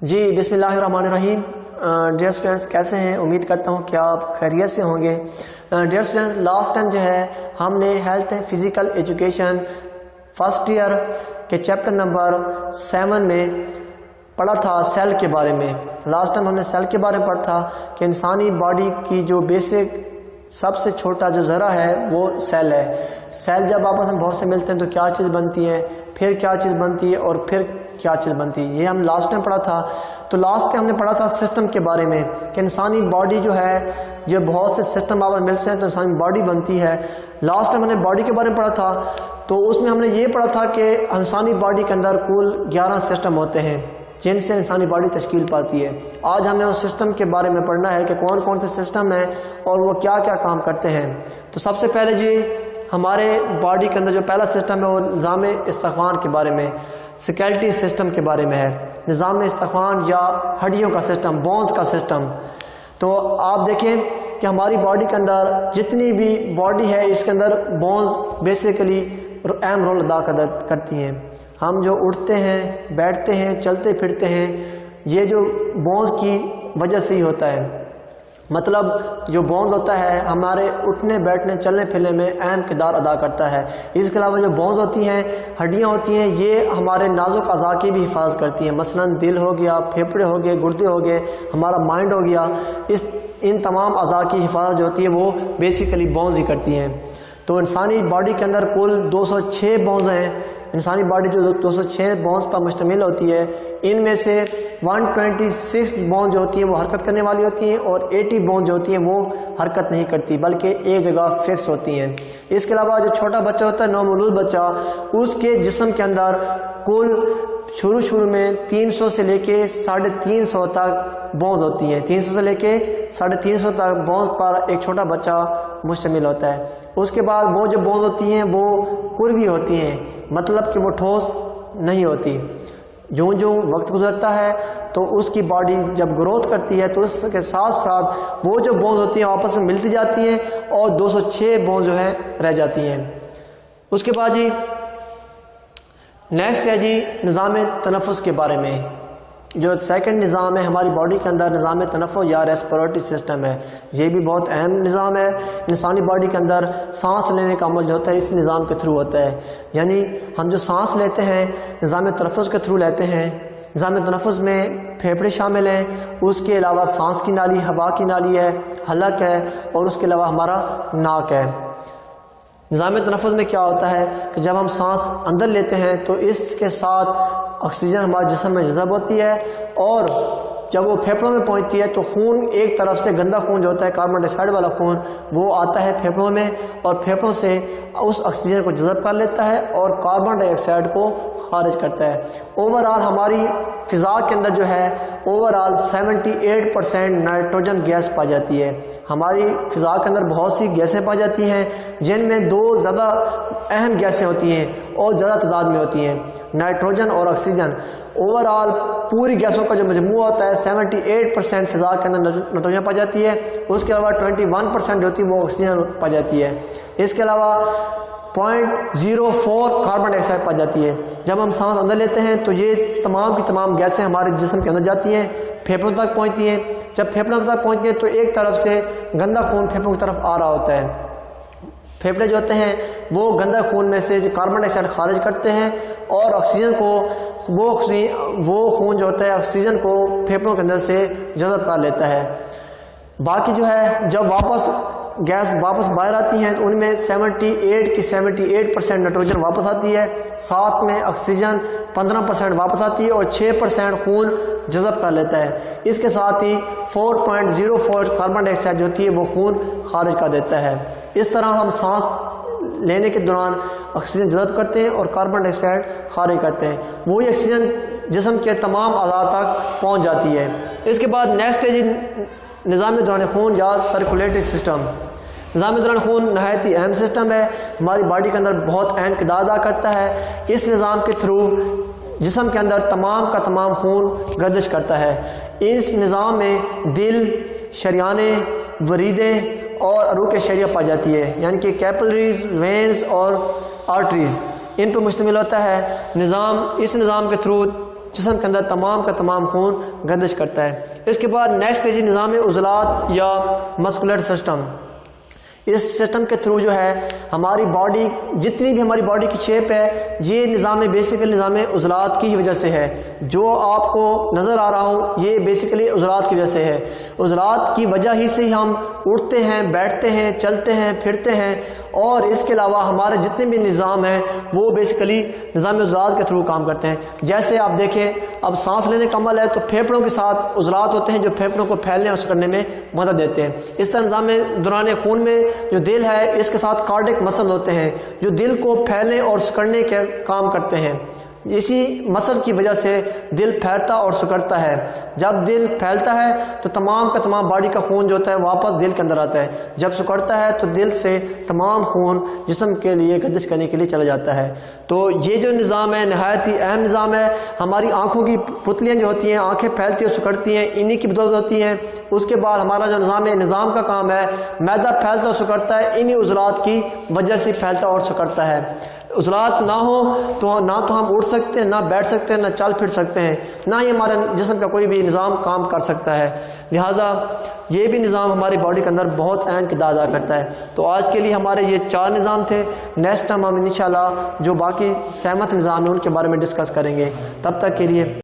جی بسم اللہ الرحمن الرحیم. ڈیئر اسٹوڈنٹس کیسے ہیں؟ امید کرتا ہوں کہ آپ خیریت سے ہوں گے. ڈیئر اسٹوڈنٹس لاسٹ ٹائم جو ہے ہم نے health and physical education first year کے چیپٹر نمبر 7 میں پڑھا تھا سیل کے بارے میں. لاسٹ ٹائم ہم نے سیل کے بارے میں پڑھا تھا کہ انسانی باڈی کی جو بیسک سب سے چھوٹا جو ذرہ ہے وہ سیل ہے. سیل جب آپس میں بہت سے ملتے ہیں تو کیا چیز بنتی ہے، پھر کیا چیز بنتی ہے اور پھر کیا چیز بنتی ہے، یہ ہم لاسٹ ٹائم پڑھا تھا. تو لاسٹ میں ہم نے پڑھا تھا سسٹم کے بارے میں کہ انسانی باڈی جو ہے جو بہت سے سسٹم آپس ملتے ہیں تو انسانی باڈی بنتی ہے. لاسٹ ٹائم ہم نے باڈی کے بارے میں پڑھا تھا تو اس میں ہم نے یہ پڑھا تھا کہ انسانی باڈی کے اندر کل 11 سسٹم ہوتے ہیں جن سے انسانی باڈی تشکیل پاتی ہے. آج ہمیں اس سسٹم کے بارے میں پڑھنا ہے کہ کون کون سے سسٹم ہیں اور وہ کیا کیا کام کرتے ہیں. تو سب سے پہلے جی ہمارے باڈی کے اندر جو پہلا سسٹم ہے وہ نظام استحکام کے بارے میں، سکیلٹی سسٹم کے بارے میں ہے. نظام استحکام یا ہڈیوں کا سسٹم، بونز کا سسٹم. تو آپ دیکھیں کہ ہماری باڈی کے اندر جتنی بھی باڈی ہے اس کے اندر بونز بیسیکلی اہم رول ادا کرتی ہیں. ہم جو اٹھتے ہیں، بیٹھتے ہیں، چلتے پھرتے ہیں، یہ جو بونز کی وجہ سے ہی ہوتا ہے. مطلب جو بونز ہوتا ہے ہمارے اٹھنے بیٹھنے چلنے پھرنے میں اہم کردار ادا کرتا ہے. اس کے علاوہ جو بونز ہوتی ہیں، ہڈیاں ہوتی ہیں، یہ ہمارے نازک اعضاء کی بھی حفاظت کرتی ہیں. مثلا دل ہو گیا، پھیپھڑے ہو گئے، گردے ہو گئے، ہمارا مائنڈ ہو گیا. ان تمام اعضاء کی حفاظت جو ہوتی ہے وہ بیسیکلی بونز ہی کرتی ہیں. تو انسانی باڈی کے اندر کل 206 بونز ہیں. انسانی باڈی جو 206 بونز پر مشتمل ہوتی ہے، ان میں سے 126 بونز جو ہوتی ہیں وہ حرکت کرنے والی ہوتی ہیں اور 80 بونز جو ہوتی ہیں وہ حرکت نہیں کرتی بلکہ ایک جگہ فکس ہوتی ہیں. اس کے علاوہ جو چھوٹا بچہ ہوتا ہے، نومولود بچہ، اس کے جسم کے اندر کل شروع میں 300 سے لے کے 350 تک بونز ہوتی ہیں. 300 سے لے کے 350 تک بونز پر ایک چھوٹا بچہ مشتمل ہوتا ہے. اس کے بعد وہ جو بونز ہوتی ہیں وہ کروی ہوتی ہیں، مطلب کہ وہ ٹھوس نہیں ہوتی. جو وقت گزرتا ہے تو اس کی باڈی جب گروتھ کرتی ہے تو اس کے ساتھ ساتھ وہ جو بونز ہوتی ہیں آپس میں ملتی جاتی ہیں اور 206 بونز جو ہے رہ جاتی ہیں. اس کے بعد جی نیکسٹ ہے جی نظام تنفس کے بارے میں. جو سیکنڈ نظام ہے ہماری باڈی کے اندر، نظام تنفس یا ریسپیریٹری سسٹم ہے. یہ بھی بہت اہم نظام ہے. انسانی باڈی کے اندر سانس لینے کا عمل جو ہوتا ہے اس نظام کے تھرو ہوتا ہے. یعنی ہم جو سانس لیتے ہیں نظام تنفس کے تھرو لیتے ہیں. نظام تنفس میں پھیپھڑے شامل ہیں، اس کے علاوہ سانس کی نالی، ہوا کی نالی ہے، حلق ہے اور اس کے علاوہ ہمارا ناک ہے. نظام تنفس میں کیا ہوتا ہے کہ جب ہم سانس اندر لیتے ہیں تو اس کے ساتھ آکسیجن ہمارے جسم میں جذب ہوتی ہے اور جب وہ پھیپھڑوں میں پہنچتی ہے تو خون ایک طرف سے گندا خون جو ہوتا ہے کاربن ڈائی آکسائڈ والا خون وہ آتا ہے پھیپھڑوں میں اور پھیپھڑوں سے اس آکسیجن کو جذب کر لیتا ہے اور کاربن ڈائی آکسائڈ کو خارج کرتا ہے. اوور آل ہماری فضا کے اندر جو ہے اوور آل 78% نائٹروجن گیس پائی جاتی ہے. ہماری فضا کے اندر بہت سی گیسیں پائی جاتی ہیں جن میں 2 زیادہ اہم گیسیں ہوتی ہیں اور زیادہ تعداد میں ہوتی ہیں، نائٹروجن اور آکسیجن. اوور آل پوری گیسوں کا جو مجموعہ ہوتا ہے 78% فضا کے اندر نائٹروجن پائی جاتی ہے. اس کے علاوہ 21% جو ہوتی ہے وہ آکسیجن پائی جاتی ہے. اس کے علاوہ 0.04 کاربن ڈائی آکسائڈ پائی جاتی ہے. جب ہم سانس اندر لیتے ہیں تو یہ تمام کی تمام گیسیں ہمارے جسم کے اندر جاتی ہیں، پھیپھڑوں تک پہنچتی ہیں. جب پھیپھڑوں تک پہنچتی ہیں تو ایک طرف سے گندا خون پھیپھڑوں کی طرف آ رہا ہوتا ہے. پھیپھڑے جو ہوتے ہیں وہ گندا خون میں سے جو کاربن ڈائی آکسائڈ خارج کرتے ہیں اور آکسیجن کو وہ خون جو ہوتا ہے آکسیجن کو پھیپھڑوں کے اندر سے جذب کر لیتا ہے. باقی جو ہے جب گیس واپس باہر آتی ہیں تو ان میں 78% نائٹروجن واپس آتی ہے، ساتھ میں آکسیجن 15% واپس آتی ہے اور 6% خون جذب کر لیتا ہے. اس کے ساتھ ہی 4.04 کاربن ڈائی آکسائڈ جو ہوتی ہے وہ خون خارج کر دیتا ہے. اس طرح ہم سانس لینے کے دوران آکسیجن جذب کرتے ہیں اور کاربن ڈائی آکسائڈ خارج کرتے ہیں. وہی آکسیجن جسم کے تمام اعضاء تک پہنچ جاتی ہے. اس کے بعد نیکسٹ ہے نظام دوران خون یا سرکولیٹری سسٹم. نظام دوران خون نہایت ہی اہم سسٹم ہے، ہماری باڈی کے اندر بہت اہم کردار ادا کرتا ہے. اس نظام کے تھرو جسم کے اندر تمام کا تمام خون گردش کرتا ہے. اس نظام میں دل، شریانیں، وریدیں اور عروق شریعہ پائی جاتی ہے، یعنی کہ کیپلریز، وینز اور آرٹریز ان پر مشتمل ہوتا ہے. اس نظام کے تھرو جسم کے اندر تمام کا تمام خون گردش کرتا ہے۔ اس کے بعد نیکسٹ ہے جی نظام عضلات یا مسکولر سسٹم۔ اس سسٹم کے تھرو جو ہے ہماری باڈی، جتنی بھی ہماری باڈی کی شیپ ہے، یہ نظام بیسیکلی نظام عضلات کی ہی وجہ سے ہے۔ جو آپ کو نظر آ رہا ہوں یہ بیسیکلی عضلات کی وجہ سے ہے۔ عضلات کی وجہ ہی سے ہی ہم اٹھتے ہیں، بیٹھتے ہیں، چلتے ہیں، پھرتے ہیں، اور اس کے علاوہ ہمارے جتنے بھی نظام ہیں وہ بیسیکلی نظام عضلات کے تھرو کام کرتے ہیں۔ جیسے آپ دیکھیں، اب سانس لینے کا عمل ہے تو پھیپھڑوں کے ساتھ عضلات ہوتے ہیں جو پھیپھڑوں کو پھیلنے اور سکڑنے میں مدد دیتے ہیں۔ اس طرح نظام دوران خون میں جو دل ہے اس کے ساتھ کارڈک مسل ہوتے ہیں جو دل کو پھیلنے اور سکڑنے کے کام کرتے ہیں۔ اسی مسل کی وجہ سے دل پھیلتا اور سکڑتا ہے۔ جب دل پھیلتا ہے تو تمام کا تمام باڈی کا خون جو ہوتا ہے واپس دل کے اندر آتا ہے، جب سکڑتا ہے تو دل سے تمام خون جسم کے لیے گردش کرنے کے لیے چلا جاتا ہے۔ تو یہ جو نظام ہے نہایت ہی اہم نظام ہے۔ ہماری آنکھوں کی پتلیاں جو ہوتی ہیں، آنکھیں پھیلتی اور سکڑتی ہیں، انہی کی بدولت ہوتی ہیں۔ اس کے بعد ہمارا جو نظام ہے، نظام کا کام ہے، معدہ پھیلتا اور سکڑتا ہے، انہی عضلات کی وجہ سے پھیلتا اور سکڑتا ہے۔ عضلات نہ ہو تو نہ تو ہم اٹھ سکتے ہیں، نہ بیٹھ سکتے ہیں، نہ چل پھر سکتے ہیں، نہ ہی ہمارے جسم کا کوئی بھی نظام کام کر سکتا ہے۔ لہٰذا یہ بھی نظام ہماری باڈی کے اندر بہت اہم کردار ادا کرتا ہے۔ تو آج کے لیے ہمارے یہ 4 نظام تھے۔ نیکسٹ ٹائم ہم انشاءاللہ جو باقی سہمت نظام ہیں ان کے بارے میں ڈسکس کریں گے۔ تب تک کے لیے